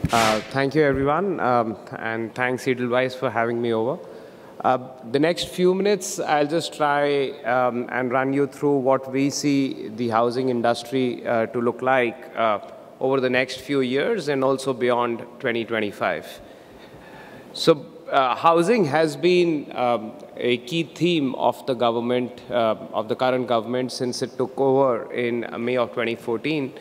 Thank you, everyone, and thanks Edelweiss for having me over. The next few minutes, I'll just try and run you through what we see the housing industry to look like over the next few years and also beyond 2025. So housing has been a key theme of the government, of the current government, since it took over in May of 2014.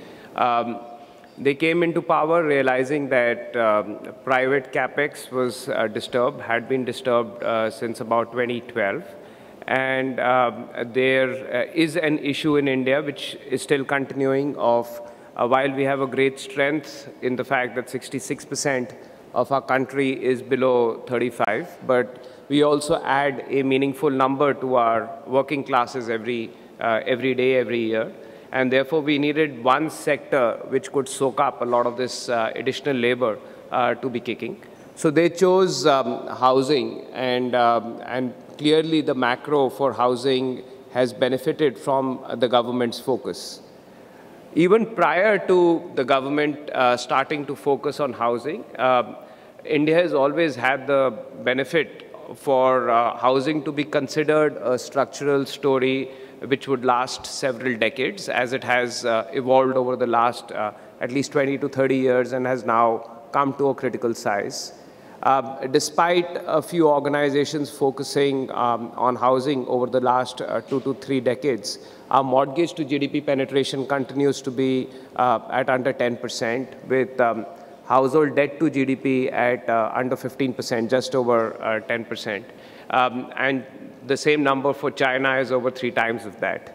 They came into power realizing that private capex was had been disturbed since about 2012. And there is an issue in India which is still continuing of, while we have a great strength in the fact that 66% of our country is below 35, but we also add a meaningful number to our working classes every day, every year. And therefore, we needed one sector which could soak up a lot of this additional labor to be kicking. So they chose housing, and clearly the macro for housing has benefited from the government's focus. Even prior to the government starting to focus on housing, India has always had the benefit for housing to be considered a structural story which would last several decades, as it has evolved over the last at least 20 to 30 years and has now come to a critical size. Despite a few organizations focusing on housing over the last 2 to 3 decades, our mortgage to GDP penetration continues to be at under 10%, with household debt to GDP at under 15%, just over 10%. And the same number for China is over 3 times of that.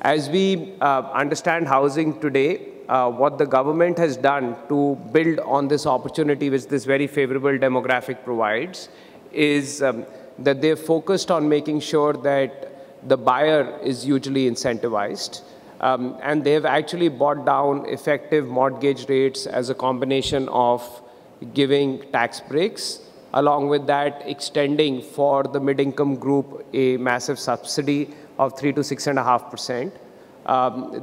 As we understand housing today, what the government has done to build on this opportunity which this very favorable demographic provides is that they've focused on making sure that the buyer is hugely incentivized. And they've actually brought down effective mortgage rates as a combination of giving tax breaks, along with that extending for the mid-income group a massive subsidy of 3 to 6.5%.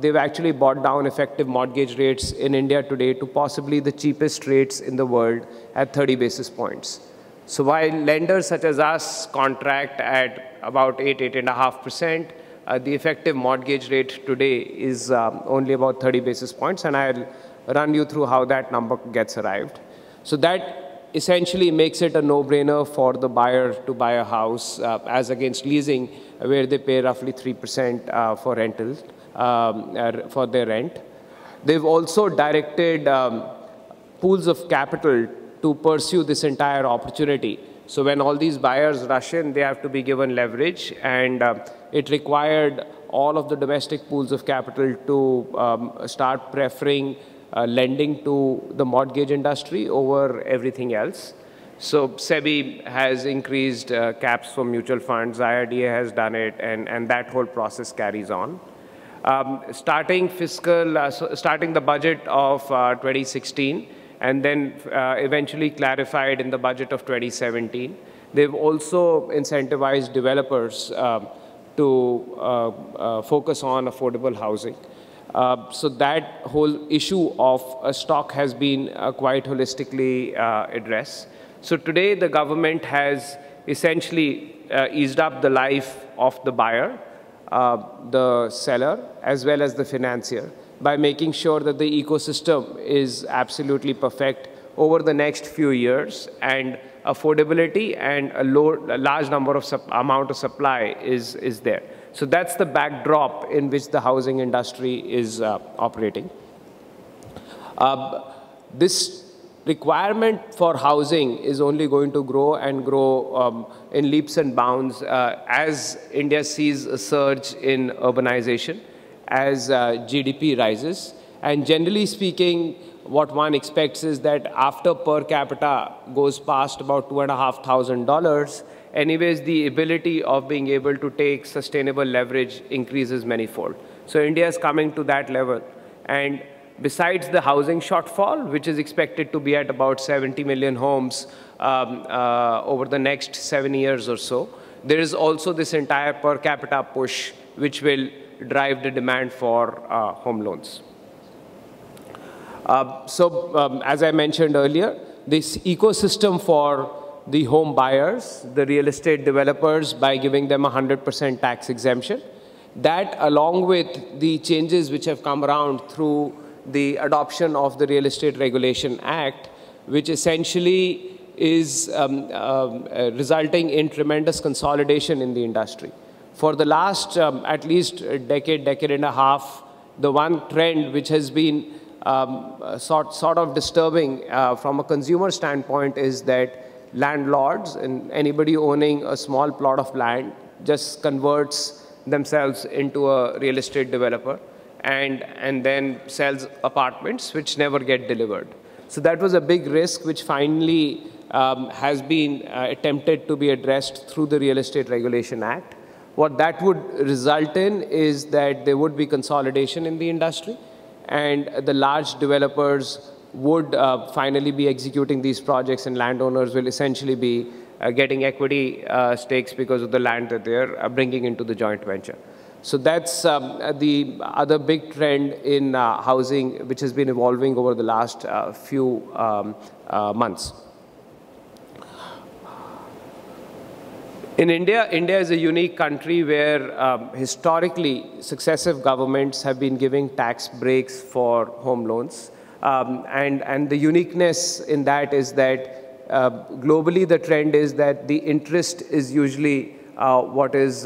They've actually brought down effective mortgage rates in India today to possibly the cheapest rates in the world at 30 basis points. So while lenders such as us contract at about 8.5%, the effective mortgage rate today is only about 30 basis points, and I'll run you through how that number gets arrived. So that essentially makes it a no-brainer for the buyer to buy a house as against leasing, where they pay roughly 3% for rentals, for their rent. They've also directed pools of capital to pursue this entire opportunity. So when all these buyers rush in, they have to be given leverage, and it required all of the domestic pools of capital to start preferring lending to the mortgage industry over everything else. So SEBI has increased caps for mutual funds, IRDA has done it, and that whole process carries on. Starting the budget of 2016, and then eventually clarified in the budget of 2017, they've also incentivized developers to focus on affordable housing. So that whole issue of a stock has been quite holistically addressed. So today the government has essentially eased up the life of the buyer, the seller, as well as the financier, by making sure that the ecosystem is absolutely perfect over the next few years, and affordability and a large number of amount of supply is there. So that's the backdrop in which the housing industry is operating. This requirement for housing is only going to grow and grow in leaps and bounds as India sees a surge in urbanization, as GDP rises. And generally speaking, what one expects is that after per capita goes past about $2,500, anyways, the ability of being able to take sustainable leverage increases manifold. So India is coming to that level. And besides the housing shortfall, which is expected to be at about 70 million homes over the next 7 years or so, there is also this entire per capita push, which will drive the demand for home loans. As I mentioned earlier, this ecosystem for the home buyers, the real estate developers, by giving them 100% tax exemption, that along with the changes which have come around through the adoption of the Real Estate Regulation Act, which essentially is resulting in tremendous consolidation in the industry. For the last at least a decade, decade and a half, the one trend which has been sort of disturbing from a consumer standpoint is that landlords and anybody owning a small plot of land just converts themselves into a real estate developer and then sells apartments which never get delivered. So that was a big risk which finally has been attempted to be addressed through the Real Estate Regulation Act. What that would result in is that there would be consolidation in the industry, and the large developers would finally be executing these projects, and landowners will essentially be getting equity stakes because of the land that they're bringing into the joint venture. So that's the other big trend in housing, which has been evolving over the last few months. In India, India is a unique country where historically successive governments have been giving tax breaks for home loans. And the uniqueness in that is that globally the trend is that the interest is usually what is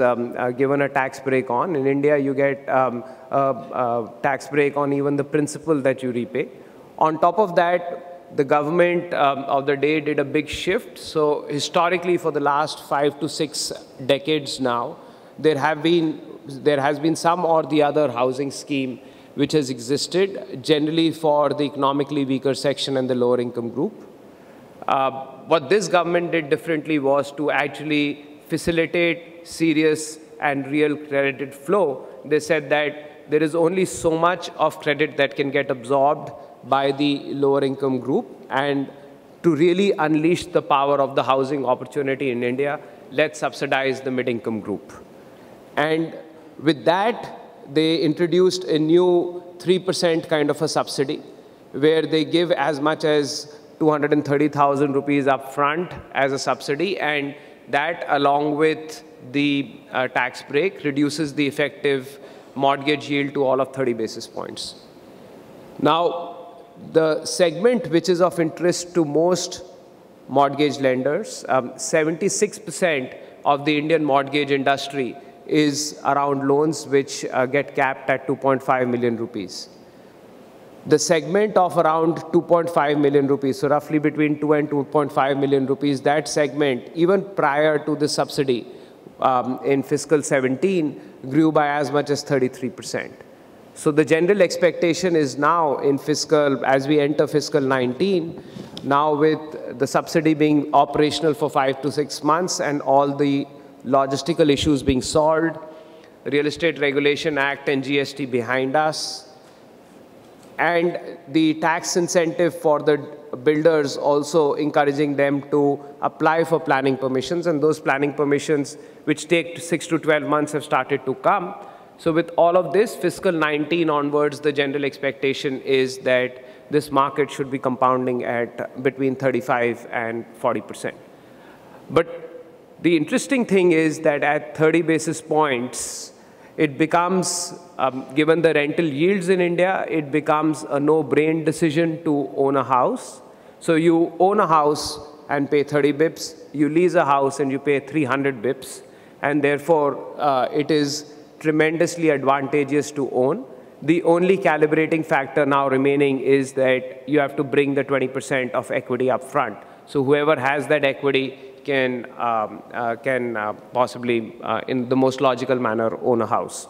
given a tax break on. In India, you get a tax break on even the principal that you repay. On top of that, the government of the day did a big shift. So historically, for the last 5 to 6 decades now, there has been some or the other housing scheme which has existed, generally for the economically weaker section and the lower income group. What this government did differently was to actually facilitate serious and real credit flow. They said that there is only so much of credit that can get absorbed by the lower income group, and to really unleash the power of the housing opportunity in India, let's subsidize the mid-income group. And with that, they introduced a new 3% kind of a subsidy, where they give as much as 230,000 rupees up front as a subsidy, and that, along with the tax break, reduces the effective mortgage yield to all of 30 basis points. Now, the segment which is of interest to most mortgage lenders, 76% of the Indian mortgage industry is around loans which get capped at 2.5 million rupees. The segment of around 2.5 million rupees, so roughly between 2 and 2.5 million rupees, that segment, even prior to the subsidy in fiscal 17, grew by as much as 33%. So the general expectation is now in as we enter fiscal 19, now with the subsidy being operational for 5 to 6 months and all the logistical issues being solved, Real Estate Regulation Act and GST behind us, and the tax incentive for the builders also encouraging them to apply for planning permissions, and those planning permissions, which take 6 to 12 months, have started to come. So with all of this, fiscal 19 onwards, the general expectation is that this market should be compounding at between 35 and 40%. But the interesting thing is that at 30 basis points, it becomes, given the rental yields in India, it becomes a no-brain decision to own a house. So you own a house and pay 30 bips, you lease a house and you pay 300 bips, and therefore it is tremendously advantageous to own. The only calibrating factor now remaining is that you have to bring the 20% of equity up front. So whoever has that equity can possibly, in the most logical manner, own a house.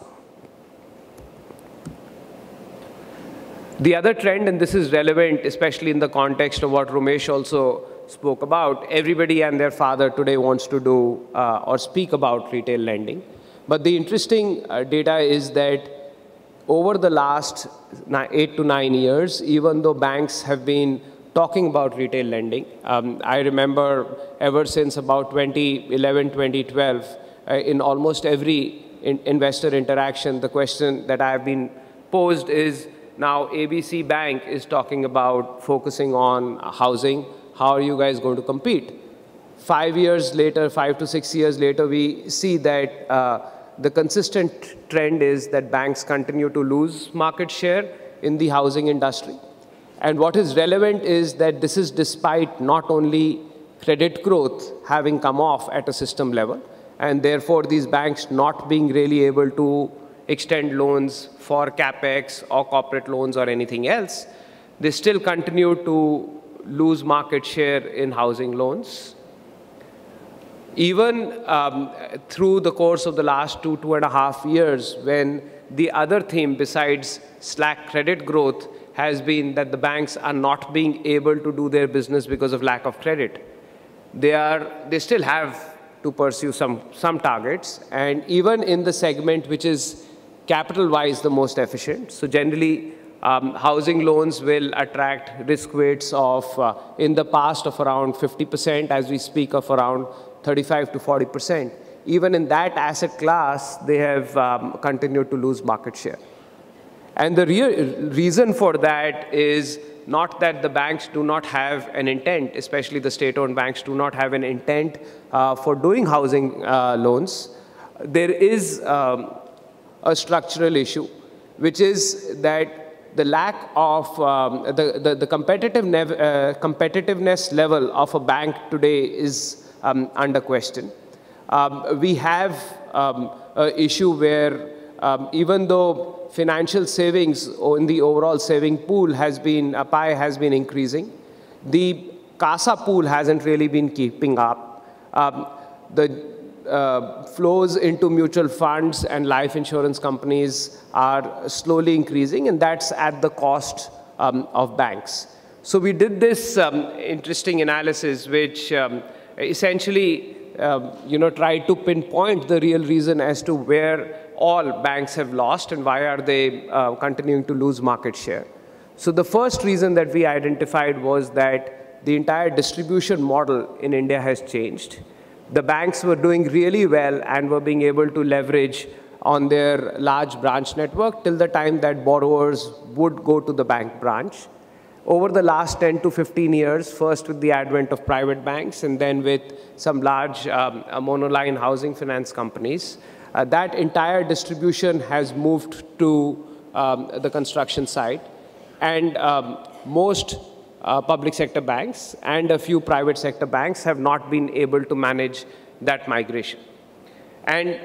The other trend, and this is relevant, especially in the context of what Ramesh also spoke about, everybody and their father today wants to do or speak about retail lending. But the interesting data is that over the last 8 to 9 years, even though banks have been talking about retail lending, I remember ever since about 2011, 2012, in almost every investor interaction, the question that I have been posed is, now ABC Bank is talking about focusing on housing. How are you guys going to compete? 5 years later, 5 to 6 years later, we see that the consistent trend is that banks continue to lose market share in the housing industry. And what is relevant is that this is despite not only credit growth having come off at a system level, and therefore these banks not being really able to extend loans for capex or corporate loans or anything else, they still continue to lose market share in housing loans. Even through the course of the last 2.5 years, when the other theme besides slack credit growth has been that the banks are not being able to do their business because of lack of credit. They still have to pursue some targets, and even in the segment which is capital-wise the most efficient. So generally, housing loans will attract risk weights of, in the past, of around 50%, as we speak of around 35 to 40%. Even in that asset class, they have continued to lose market share. And the real reason for that is not that the banks do not have an intent, especially the state-owned banks do not have an intent for doing housing loans. There is a structural issue, which is that the lack of the competitiveness level of a bank today is under question. We have an issue where even though financial savings in the overall saving pool pie has been increasing, the CASA pool hasn't really been keeping up. The flows into mutual funds and life insurance companies are slowly increasing, and that's at the cost of banks. So we did this interesting analysis, which essentially tried to pinpoint the real reason as to where all banks have lost and why are they continuing to lose market share. So the first reason that we identified was that the entire distribution model in India has changed. The banks were doing really well and were being able to leverage on their large branch network till the time that borrowers would go to the bank branch. Over the last 10 to 15 years, first with the advent of private banks and then with some large monoline housing finance companies, that entire distribution has moved to the construction side. And most public sector banks and a few private sector banks have not been able to manage that migration. And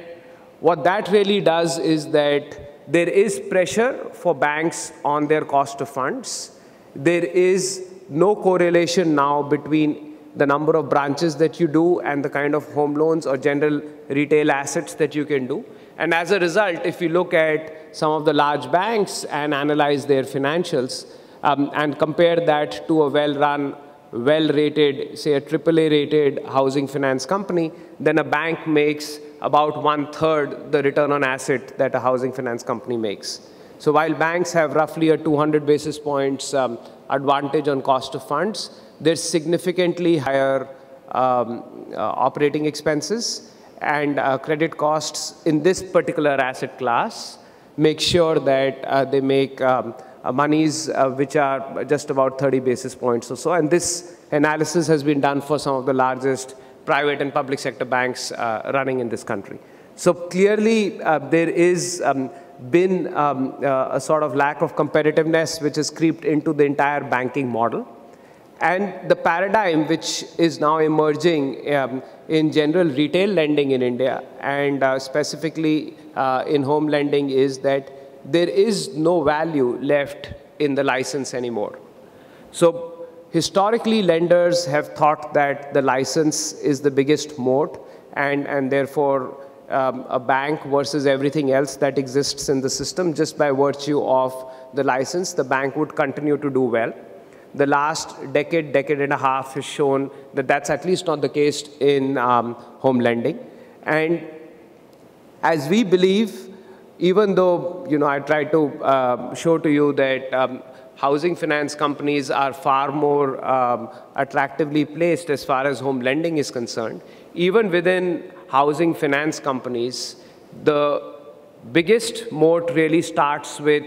what that really does is that there is pressure for banks on their cost of funds. There is no correlation now between the number of branches that you do and the kind of home loans or general retail assets that you can do. And as a result, if you look at some of the large banks and analyze their financials and compare that to a well-run, well-rated, say a AAA-rated housing finance company, then a bank makes about 1/3 the return on asset that a housing finance company makes. So while banks have roughly a 200 basis points advantage on cost of funds, there's significantly higher operating expenses, and credit costs in this particular asset class make sure that they make monies which are just about 30 basis points or so. And this analysis has been done for some of the largest private and public sector banks running in this country. So clearly, there is been a sort of lack of competitiveness which has creeped into the entire banking model. And the paradigm which is now emerging in general retail lending in India and specifically in home lending is that there is no value left in the license anymore. So historically, lenders have thought that the license is the biggest moat, and therefore a bank versus everything else that exists in the system, just by virtue of the license, the bank would continue to do well. The last decade and a half has shown that that's at least not the case in home lending. And as we believe, even though I tried to show to you that housing finance companies are far more attractively placed as far as home lending is concerned, even within housing finance companies, the biggest moat really starts with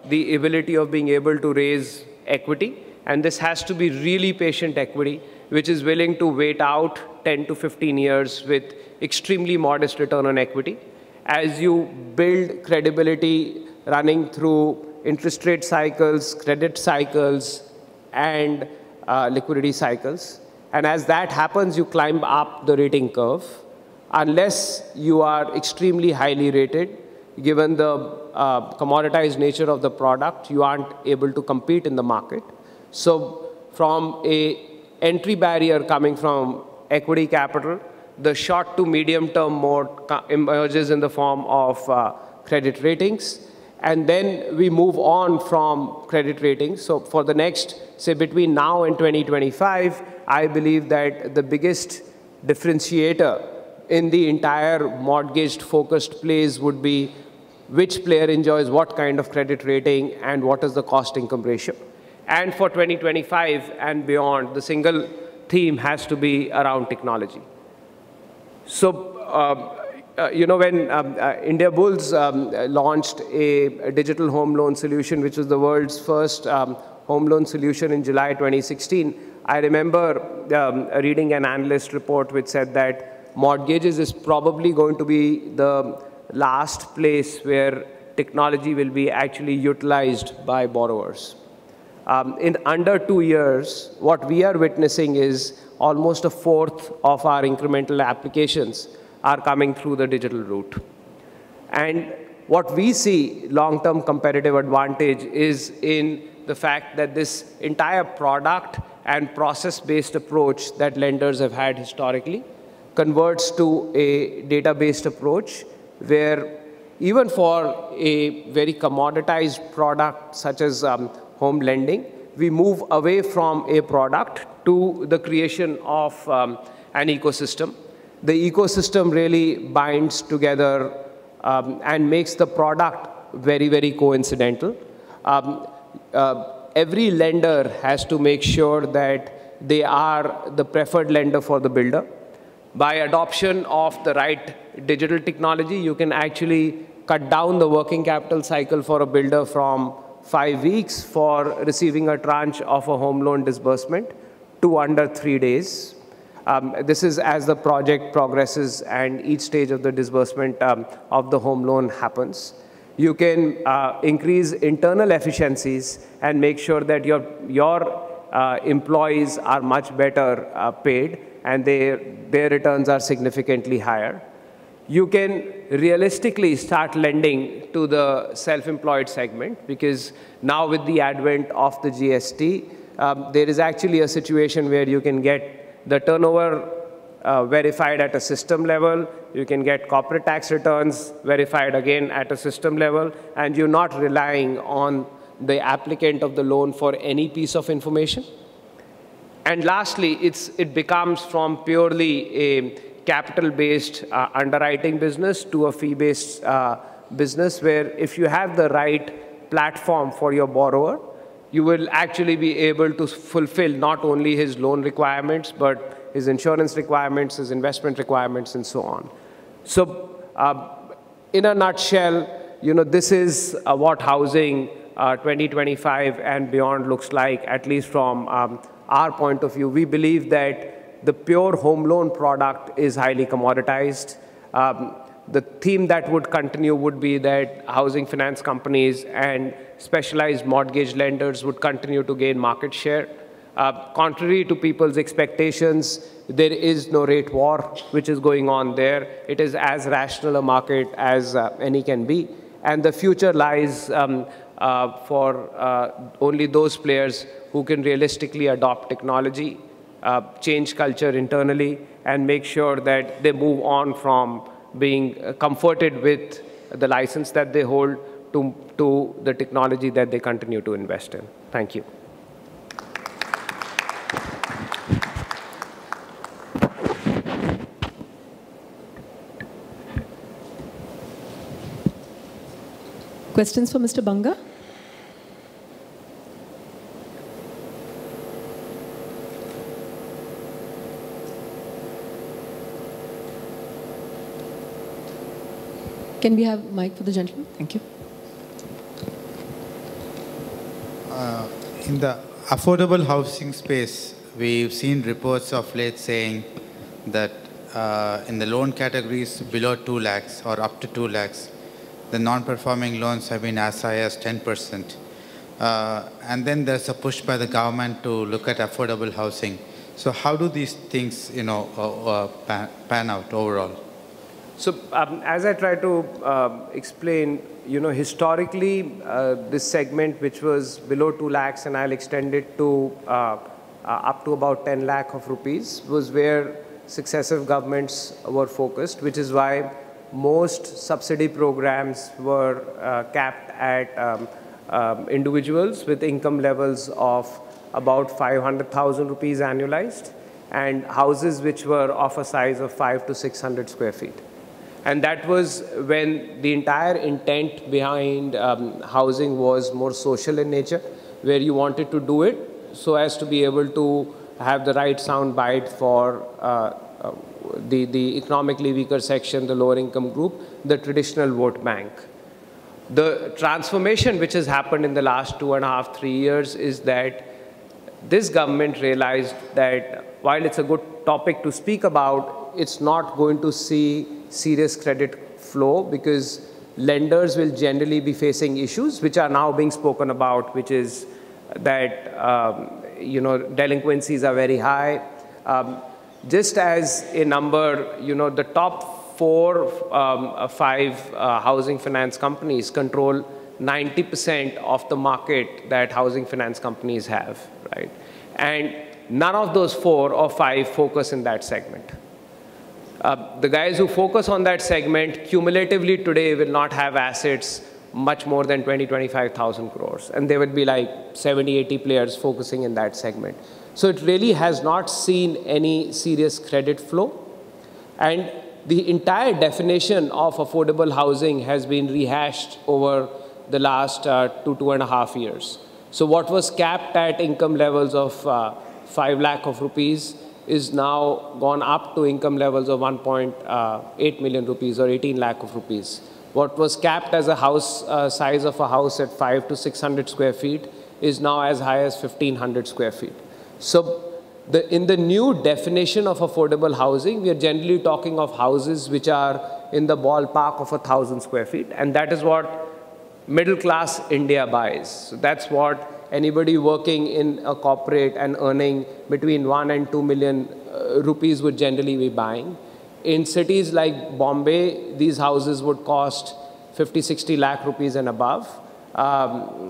the ability of being able to raise equity. And this has to be really patient equity, which is willing to wait out 10 to 15 years with extremely modest return on equity. As you build credibility running through interest rate cycles, credit cycles, and liquidity cycles. And as that happens, you climb up the rating curve. Unless you are extremely highly rated, given the commoditized nature of the product, you aren't able to compete in the market. So from an entry barrier coming from equity capital, the short to medium term moat emerges in the form of credit ratings. And then we move on from credit ratings. So for the next, say, between now and 2025, I believe that the biggest differentiator in the entire mortgage-focused plays would be which player enjoys what kind of credit rating and what is the cost-income ratio. And for 2025 and beyond, the single theme has to be around technology. So, when Indiabulls launched a digital home loan solution, which was the world's first home loan solution in July 2016, I remember reading an analyst report which said that mortgages is probably going to be the last place where technology will be actually utilized by borrowers. In under 2 years, what we are witnessing is almost a fourth of our incremental applications are coming through the digital route. And what we see long-term competitive advantage is in the fact that this entire product and process-based approach that lenders have had historically converts to a data-based approach where even for a very commoditized product such as home lending, we move away from a product to the creation of an ecosystem. The ecosystem really binds together and makes the product very, very coincidental. Every lender has to make sure that they are the preferred lender for the builder. By adoption of the right digital technology, you can actually cut down the working capital cycle for a builder from 5 weeks for receiving a tranche of a home loan disbursement to under 3 days. This is as the project progresses and each stage of the disbursement of the home loan happens. You can increase internal efficiencies and make sure that your employees are much better paid and their returns are significantly higher. You can realistically start lending to the self-employed segment because now with the advent of the GST, there is actually a situation where you can get the turnover verified at a system level, you can get corporate tax returns verified again at a system level, and you're not relying on the applicant of the loan for any piece of information. And lastly, it becomes from purely a capital-based underwriting business to a fee-based business where if you have the right platform for your borrower, you will actually be able to fulfill not only his loan requirements, but his insurance requirements, his investment requirements, and so on. So in a nutshell, this is what housing 2025 and beyond looks like, at least from our point of view. We believe that the pure home loan product is highly commoditized. The theme that would continue would be that housing finance companies and specialized mortgage lenders would continue to gain market share. Contrary to people's expectations, there is no rate war which is going on there. It is as rational a market as any can be. And the future lies for only those players who can realistically adopt technology, change culture internally, and make sure that they move on from being comforted with the license that they hold to the technology that they continue to invest in. Thank you. Questions for Mr. Banga? Can we have mic for the gentleman? Thank you. In the affordable housing space, we've seen reports of late saying that in the loan categories below 2 lakhs or up to 2 lakhs, the non-performing loans have been as high as 10%. And then there's a push by the government to look at affordable housing. So how do these things, pan out overall? So as I try to explain, historically, this segment, which was below 2 lakhs, and I'll extend it to up to about 10 lakh of rupees, was where successive governments were focused, which is why most subsidy programs were capped at individuals with income levels of about 500,000 rupees annualized, and houses which were of a size of 500 to 600 square feet. And that was when the entire intent behind housing was more social in nature, where you wanted to do it so as to be able to have the right sound bite for the economically weaker section, the lower income group, the traditional vote bank. The transformation which has happened in the last 2.5, 3 years is that this government realized that while it's a good topic to speak about, it's not going to see serious credit flow, because lenders will generally be facing issues which are now being spoken about, which is that delinquencies are very high. Just as a number, the top 4 or 5 housing finance companies control 90% of the market that housing finance companies have, right? And none of those 4 or 5 focus in that segment. The guys who focus on that segment cumulatively today will not have assets much more than 20,000-25,000 crores. And there would be like 70-80 players focusing in that segment. So it really has not seen any serious credit flow. And the entire definition of affordable housing has been rehashed over the last 2.5 years. So what was capped at income levels of 5 lakh of rupees is now gone up to income levels of 1.8 million rupees or 18 lakh of rupees. What was capped as a house size of a house at 500 to 600 square feet is now as high as 1,500 square feet. So in the new definition of affordable housing, we are generally talking of houses which are in the ballpark of 1,000 square feet. And that is what middle class India buys. So that's what anybody working in a corporate and earning between 1 and 2 million rupees would generally be buying. In cities like Bombay, these houses would cost 50-60 lakh rupees and above,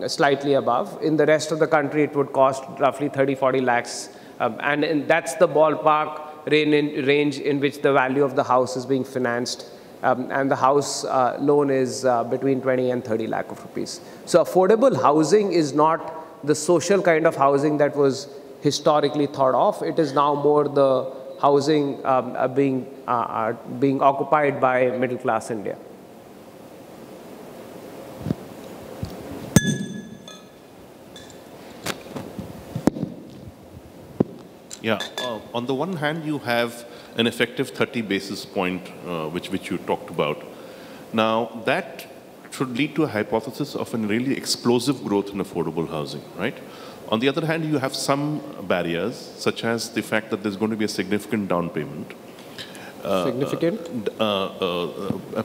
slightly above. In the rest of the country, it would cost roughly 30-40 lakhs. And that's the ballpark range in which the value of the house is being financed. And the house loan is between 20 and 30 lakh of rupees. So affordable housing is not the social kind of housing that was historically thought of. It is now more the housing being occupied by middle class India. Yeah, on the one hand, you have an effective 30 basis point, which you talked about. Now, that should lead to a hypothesis of a really explosive growth in affordable housing, right? On the other hand, you have some barriers, such as the fact that there's going to be a significant down payment. A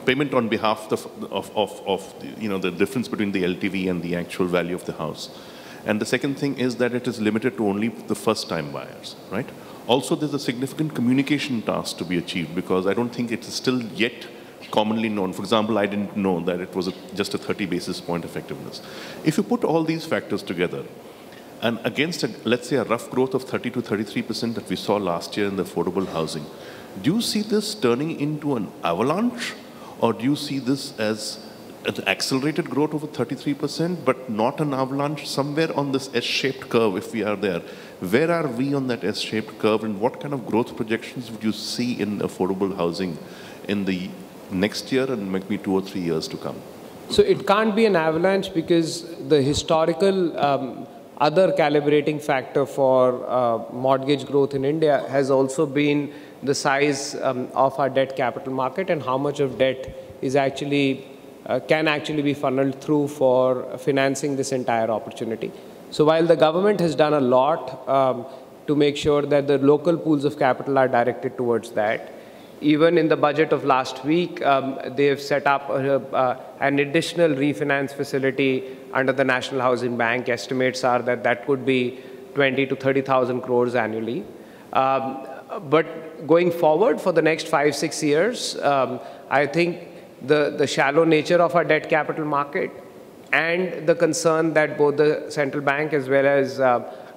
payment on behalf of the difference between the LTV and the actual value of the house. And the second thing is that it is limited to only the first-time buyers, right? Also, there's a significant communication task to be achieved, because I don't think it is still yet commonly known. For example, I didn't know that it was just a 30 basis point effectiveness. If you put all these factors together, and against, let's say, a rough growth of 30 to 33% that we saw last year in the affordable housing, do you see this turning into an avalanche, or do you see this as an accelerated growth of 33%, but not an avalanche, somewhere on this S-shaped curve, if we are there? Where are we on that S-shaped curve, and what kind of growth projections would you see in affordable housing in the next year and maybe 2 or 3 years to come? So it can't be an avalanche, because the historical other calibrating factor for mortgage growth in India has also been the size of our debt capital market and how much of debt is actually can actually be funneled through for financing this entire opportunity. So while the government has done a lot to make sure that the local pools of capital are directed towards that, even in the budget of last week, they have set up an additional refinance facility under the National Housing Bank. Estimates are that that could be 20 to 30,000 crores annually. But going forward for the next 5-6 years, I think the shallow nature of our debt capital market and the concern that both the central bank as well as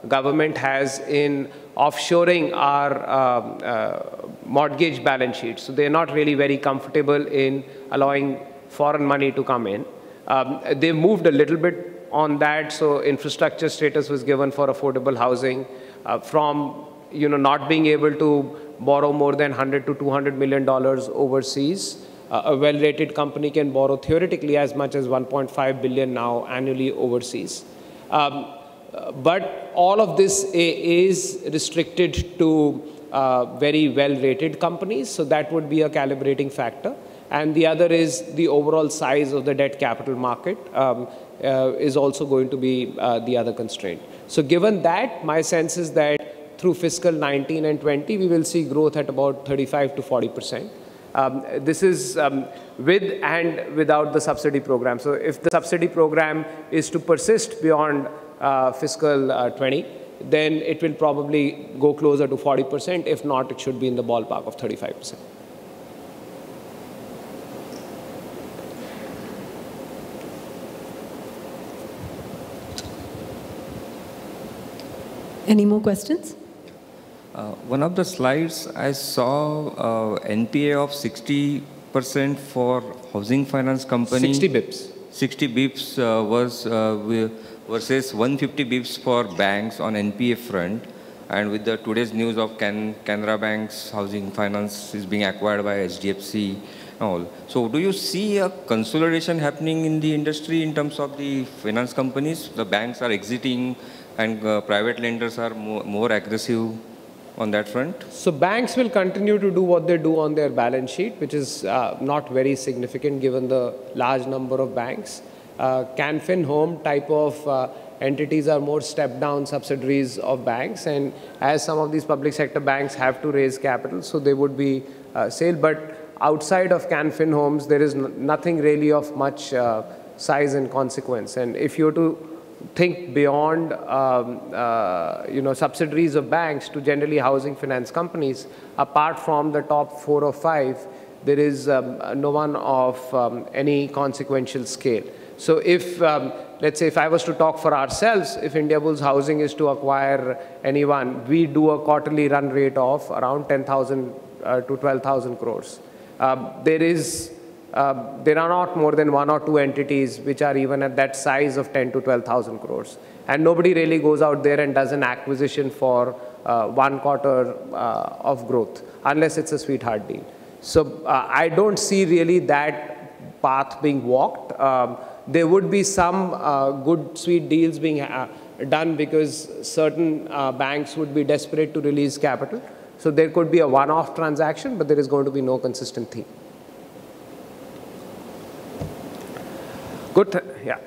government has in offshoring our mortgage balance sheets. So they're not really very comfortable in allowing foreign money to come in. They moved a little bit on that. So infrastructure status was given for affordable housing from not being able to borrow more than $100 to $200 million overseas. A well-rated company can borrow theoretically as much as $1.5 billion now annually overseas. But all of this is restricted to very well-rated companies, so that would be a calibrating factor. And the other is the overall size of the debt capital market is also going to be the other constraint. So given that, my sense is that through fiscal 19 and 20, we will see growth at about 35 to 40%. This is with and without the subsidy program. So if the subsidy program is to persist beyond fiscal 20, then it will probably go closer to 40%. If not, it should be in the ballpark of 35%. Any more questions? One of the slides, I saw NPA of 60% for housing finance company. 60 bips. 60 bips versus 150 bips for banks on NPA front. And with the today's news of Canara Bank's housing finance is being acquired by HDFC and all. So do you see a consolidation happening in the industry in terms of the finance companies? The banks are exiting and private lenders are more aggressive on that front? So banks will continue to do what they do on their balance sheet, which is not very significant given the large number of banks. Canfin Home type of entities are more step-down subsidiaries of banks, and as some of these public sector banks have to raise capital, so they would be sale. But outside of Canfin Homes, there is nothing really of much size and consequence. And if you were to think beyond subsidiaries of banks to generally housing finance companies, apart from the top 4 or 5, there is no one of any consequential scale. So if, let's say, if I was to talk for ourselves, if Indiabulls Housing is to acquire anyone, we do a quarterly run rate of around 10,000 to 12,000 crores. There are not more than 1 or 2 entities which are even at that size of 10 to 12,000 crores. And nobody really goes out there and does an acquisition for 1 quarter of growth, unless it's a sweetheart deal. So I don't see really that path being walked. There would be some good sweet deals being done because certain banks would be desperate to release capital. So there could be a one-off transaction, but there is going to be no consistent theme. Good, yeah.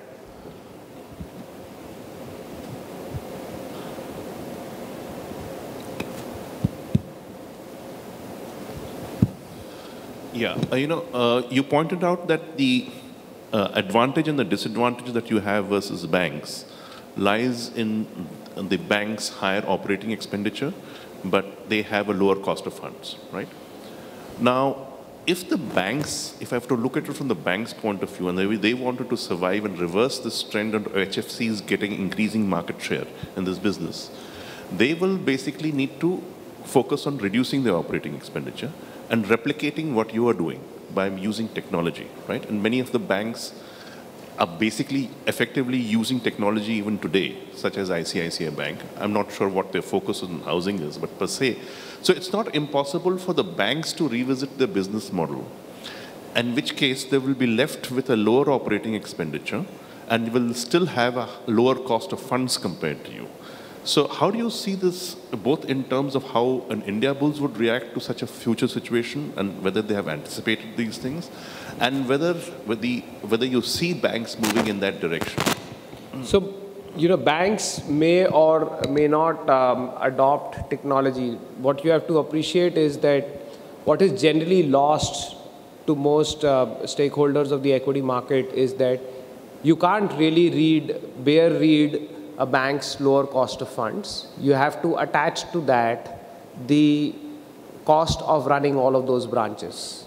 Yeah, you pointed out that the advantage and the disadvantage that you have versus banks lies in the bank's higher operating expenditure, but they have a lower cost of funds, right? Now, if the banks, if I have to look at it from the bank's point of view, and they wanted to survive and reverse this trend of HFCs getting increasing market share in this business, they will basically need to focus on reducing their operating expenditure and replicating what you are doing by using technology, right? And many of the banks are basically effectively using technology even today, such as ICICI Bank. I'm not sure what their focus on housing is, but per se. So it's not impossible for the banks to revisit their business model, in which case they will be left with a lower operating expenditure and will still have a lower cost of funds compared to you. So how do you see this, both in terms of how an Indiabulls would react to such a future situation and whether they have anticipated these things, and whether you see banks moving in that direction? So, banks may or may not adopt technology. What you have to appreciate is that what is generally lost to most stakeholders of the equity market is that you can't really bare read a bank's lower cost of funds. You have to attach to that the cost of running all of those branches.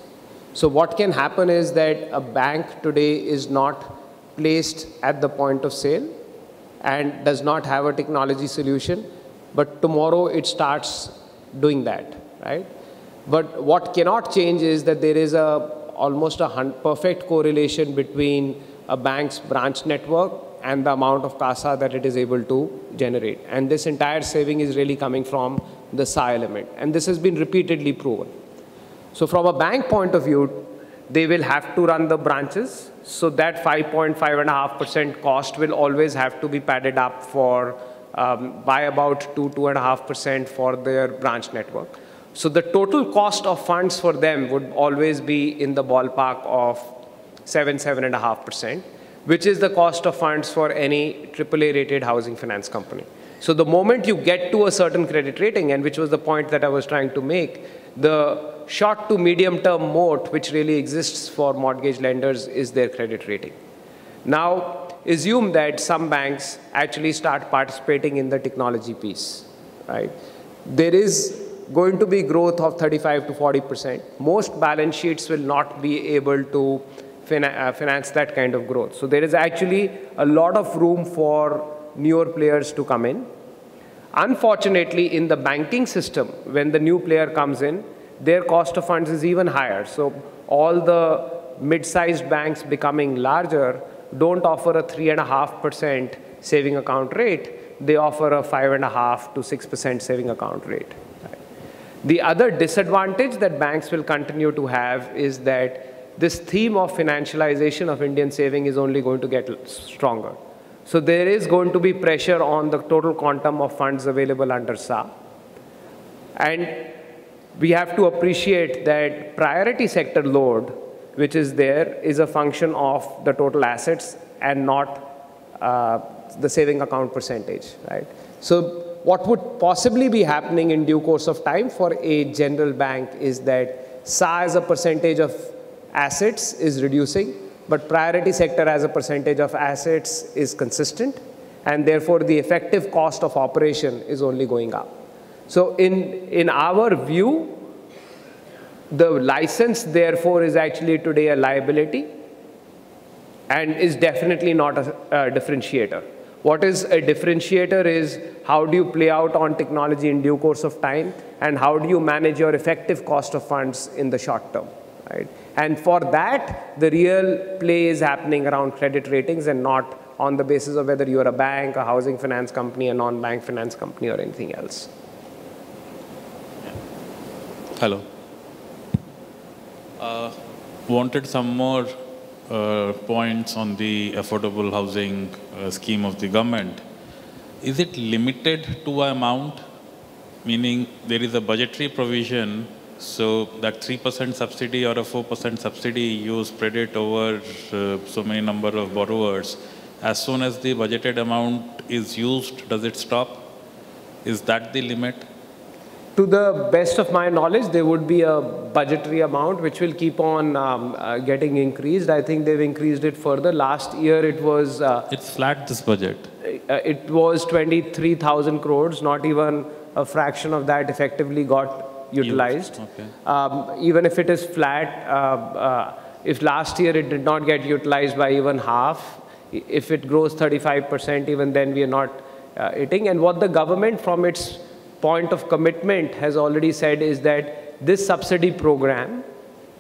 So what can happen is that a bank today is not placed at the point of sale and does not have a technology solution, but tomorrow it starts doing that, right? But what cannot change is that there is almost a perfect correlation between a bank's branch network and the amount of CASA that it is able to generate. And this entire saving is really coming from the SA element. And this has been repeatedly proven. So from a bank point of view, they will have to run the branches. So that 5.5% cost will always have to be padded up for by about 2.5% for their branch network. So the total cost of funds for them would always be in the ballpark of 7.5%, which is the cost of funds for any AAA rated housing finance company. So the moment you get to a certain credit rating, and which was the point that I was trying to make, the short to medium term moat which really exists for mortgage lenders is their credit rating. Now, assume that some banks actually start participating in the technology piece, right? There is going to be growth of 35 to 40%. Most balance sheets will not be able to finance that kind of growth. So there is actually a lot of room for newer players to come in. Unfortunately, in the banking system, when the new player comes in, their cost of funds is even higher. So all the mid-sized banks becoming larger don't offer a 3.5% saving account rate. They offer a 5.5 to 6% saving account rate. The other disadvantage that banks will continue to have is that this theme of financialization of Indian saving is only going to get stronger. So there is going to be pressure on the total quantum of funds available under SA. And we have to appreciate that priority sector load, which is there, is a function of the total assets and not the saving account percentage, right? So what would possibly be happening in due course of time for a general bank is that SA as a percentage of assets is reducing, but priority sector as a percentage of assets is consistent, and therefore the effective cost of operation is only going up. So in our view, the license therefore is actually today a liability and is definitely not a differentiator. What is a differentiator is how do you play out on technology in due course of time, and how do you manage your effective cost of funds in the short term, right? And for that, the real play is happening around credit ratings and not on the basis of whether you're a bank, a housing finance company, a non-bank finance company, or anything else. Hello. Wanted some more points on the affordable housing scheme of the government. Is it limited to an amount? Meaning there is a budgetary provision, so that 3% subsidy or a 4% subsidy you spread it over so many number of borrowers. As soon as the budgeted amount is used, does it stop? Is that the limit? To the best of my knowledge, there would be a budgetary amount which will keep on getting increased. I think they've increased it further. Last year it was... it's flat, this budget. It was 23,000 crores, not even a fraction of that effectively got utilized. Okay. Even if it is flat, if last year it did not get utilized by even half, if it grows 35%, even then we are not hitting. And what the government from its point of commitment has already said is that this subsidy program,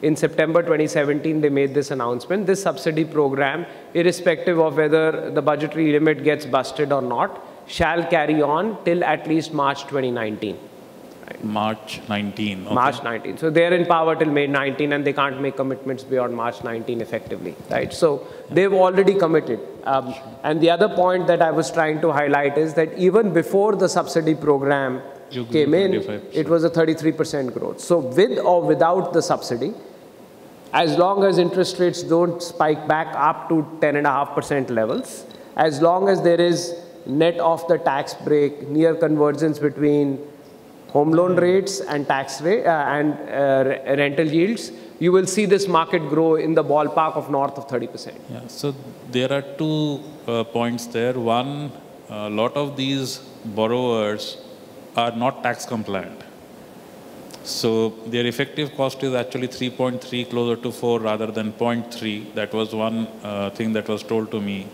in September 2017, they made this announcement, this subsidy program, irrespective of whether the budgetary limit gets busted or not, shall carry on till at least March 2019. Right? March 19. Okay. March 19. So they're in power till May 19 and they can't make commitments beyond March 19 effectively. Right? So they've already committed. And the other point that I was trying to highlight is that even before the subsidy program came in, it was a 33% growth. So with or without the subsidy, as long as interest rates don't spike back up to 10.5% levels, as long as there is net of the tax break, near convergence between home loan rates and tax rate and rental yields, you will see this market grow in the ballpark of north of 30%. Yeah, so there are two points there. One, a lot of these borrowers are not tax compliant. So their effective cost is actually 3.3, closer to 4 rather than 0.3. That was one thing that was told to me.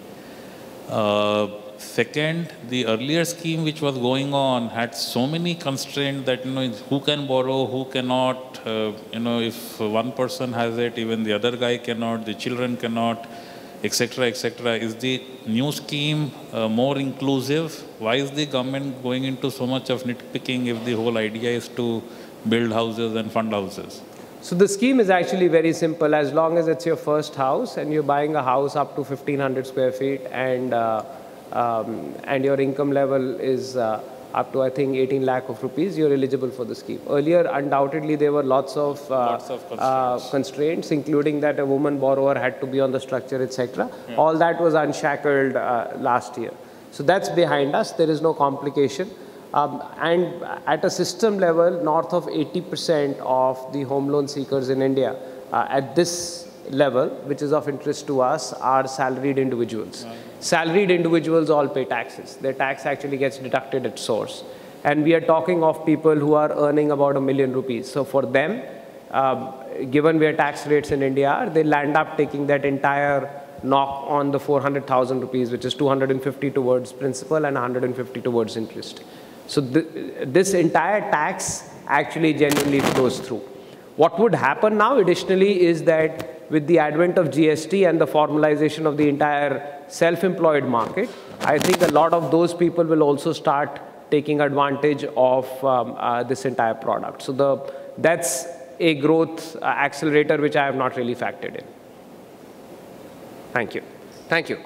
Second, the earlier scheme which was going on had so many constraints that, who can borrow, who cannot, if one person has it, even the other guy cannot, the children cannot, etc., etc. Is the new scheme more inclusive? Why is the government going into so much of nitpicking if the whole idea is to build houses and fund houses? So the scheme is actually very simple. As long as it's your first house and you're buying a house up to 1,500 square feet and your income level is up to, I think, 18 lakh of rupees, you're eligible for the scheme. Earlier, undoubtedly, there were lots of constraints, including that a woman borrower had to be on the structure, etc. Yeah. All that was unshackled last year. So that's behind us. There is no complication. And at a system level, north of 80% of the home loan seekers in India at this level, which is of interest to us, are salaried individuals. Right. Salaried individuals all pay taxes. Their tax actually gets deducted at source. And we are talking of people who are earning about $1 million. So for them, given where tax rates in India are, they'll end up taking that entire knock on the 400,000 rupees, which is 250 towards principal and 150 towards interest. So this entire tax actually genuinely flows through. What would happen now additionally is that with the advent of GST and the formalization of the entire self-employed market, I think a lot of those people will also start taking advantage of this entire product. So that's a growth accelerator which I have not really factored in. Thank you. Thank you.